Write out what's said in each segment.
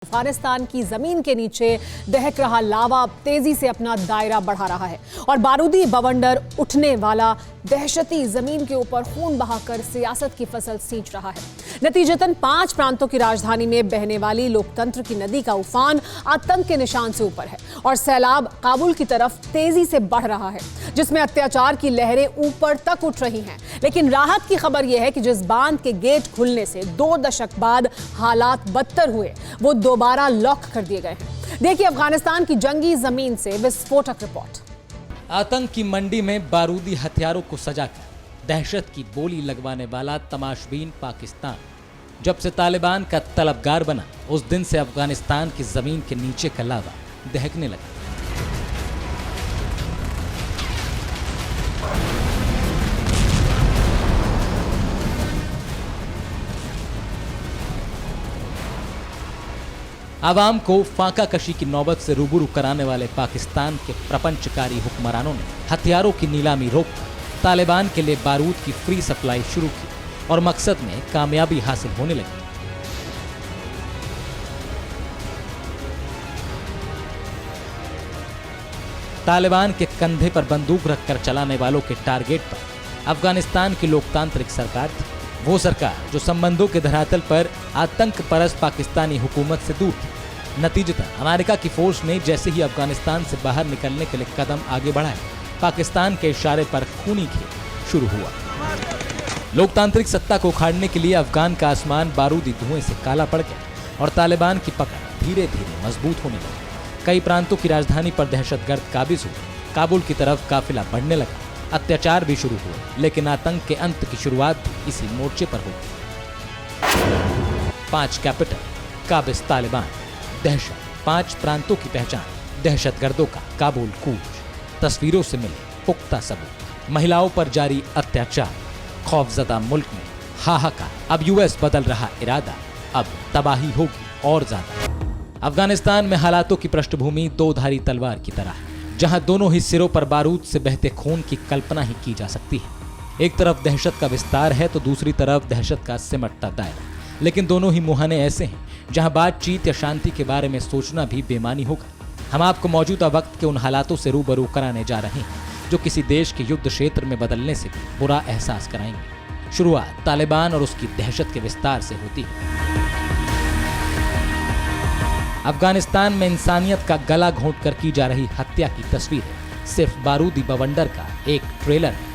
अफगानिस्तान की जमीन के नीचे दहक रहा लावा अब तेजी से अपना दायरा बढ़ा रहा है और बारूदी बवंडर उठने वाला दहशती जमीन के ऊपर खून बहाकर सियासत की फसल सींच रहा है। नतीजतन 5 प्रांतों की राजधानी में बहने वाली लोकतंत्र की नदी का उफान आतंक के निशान से ऊपर है और सैलाब काबुल की तरफ तेजी से बढ़ रहा है, जिसमें अत्याचार की लहरें ऊपर तक उठ रही हैं। लेकिन राहत की खबर यह है कि जिस बांध के गेट खुलने से 2 दशक बाद हालात बदतर हुए, वो दोबारा लॉक कर दिए गए हैं। देखिए अफगानिस्तान की जंगी जमीन से विस्फोटक रिपोर्ट। आतंक की मंडी में बारूदी हथियारों को सजाकर दहशत की बोली लगवाने वाला तमाशबीन पाकिस्तान जब से तालिबान का तलबगार बना, उस दिन से अफगानिस्तान की जमीन के नीचे का लावा दहकने लगा। आवाम को फाका कशी की नौबत से रूबरू कराने वाले पाकिस्तान के प्रपंचकारी हुक्मरानों ने हथियारों की नीलामी रोककर तालिबान के लिए बारूद की फ्री सप्लाई शुरू की और मकसद में कामयाबी हासिल होने लगी। तालिबान के कंधे पर बंदूक रखकर चलाने वालों के टारगेट पर अफगानिस्तान की लोकतांत्रिक सरकार थी, वो सरकार जो संबंधों के धरातल पर आतंक परस्त पाकिस्तानी हुकूमत से दूर थी। नतीजतन अमेरिका की फोर्स ने जैसे ही अफगानिस्तान से बाहर निकलने के लिए कदम आगे बढ़ाए, पाकिस्तान के इशारे पर खूनी खेल शुरू हुआ। लोकतांत्रिक सत्ता को उखाड़ने के लिए अफगान का आसमान बारूदी धुएं से काला पड़ गया और तालिबान की पकड़ धीरे धीरे मजबूत होने लगी। कई प्रांतों की राजधानी पर दहशतगर्द काबिज हुए, काबुल की तरफ काफिला बढ़ने लगा, अत्याचार भी शुरू हुए, लेकिन आतंक के अंत की शुरुआत भी इसी मोर्चे पर हुई। 5 कैपिटल, काबिज तालिबान, दहशत, 5 प्रांतों की पहचान, दहशतगर्दों का काबुल कूच, तस्वीरों से मिले पुख्ता सबूत, महिलाओं पर जारी अत्याचार, खौफजदा मुल्क में हाहाकार। अब यूएस बदल रहा इरादा, अब तबाही होगी और ज्यादा। अफगानिस्तान में हालातों की पृष्ठभूमि 2 धारी तलवार की तरह है, जहां दोनों ही सिरों पर बारूद से बहते खून की कल्पना ही की जा सकती है। एक तरफ दहशत का विस्तार है तो दूसरी तरफ दहशत का सिमटता दायरा, लेकिन दोनों ही मुहाने ऐसे हैं जहां बातचीत या शांति के बारे में सोचना भी बेमानी होगा। हम आपको मौजूदा वक्त के उन हालातों से रूबरू कराने जा रहे हैं जो किसी देश के युद्ध क्षेत्र में बदलने से भी बुरा एहसास कराएंगे। शुरुआत तालिबान और उसकी दहशत के विस्तार से होती है। अफगानिस्तान में इंसानियत का गला घोंटकर की जा रही हत्या की तस्वीर है सिर्फ बारूदी बवंडर का एक ट्रेलर है।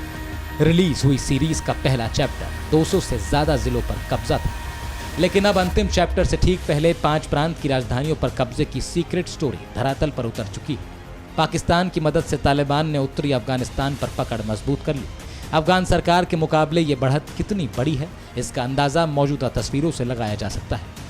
रिलीज हुई सीरीज का पहला चैप्टर 200 से ज्यादा जिलों पर कब्जा था, लेकिन अब अंतिम चैप्टर से ठीक पहले 5 प्रांत की राजधानियों पर कब्जे की सीक्रेट स्टोरी धरातल पर उतर चुकी है। पाकिस्तान की मदद से तालिबान ने उत्तरी अफगानिस्तान पर पकड़ मजबूत कर ली। अफगान सरकार के मुकाबले ये बढ़त कितनी बड़ी है, इसका अंदाजा मौजूदा तस्वीरों से लगाया जा सकता है।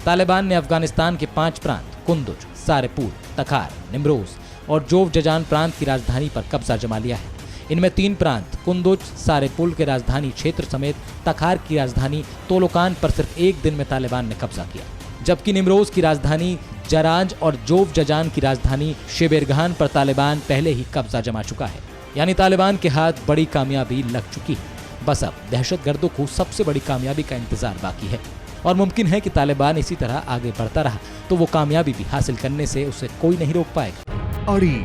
तालिबान ने अफगानिस्तान के 5 प्रांत कुंदुज, सारेपुर, तखार, निम्रोज और जोवजजान प्रांत की राजधानी पर कब्जा जमा लिया है। इनमें 3 प्रांत कुंदुज, सारेपुर के राजधानी क्षेत्र समेत तखार की राजधानी तोलोकान पर सिर्फ 1 दिन में तालिबान ने कब्जा किया, जबकि निम्रोज की राजधानी जराज और जोवजजान की राजधानी शेबेरगान पर तालिबान पहले ही कब्जा जमा चुका है। यानी तालिबान के हाथ बड़ी कामयाबी लग चुकी है। बस अब दहशतगर्दों को सबसे बड़ी कामयाबी का इंतजार बाकी है और मुमकिन है कि तालिबान इसी तरह आगे बढ़ता रहा तो वो कामयाबी भी हासिल करने से उसे कोई नहीं रोक पाएगा। अड़ी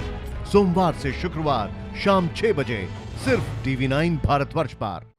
सोमवार से शुक्रवार शाम 6 बजे सिर्फ TV9 भारतवर्ष पर।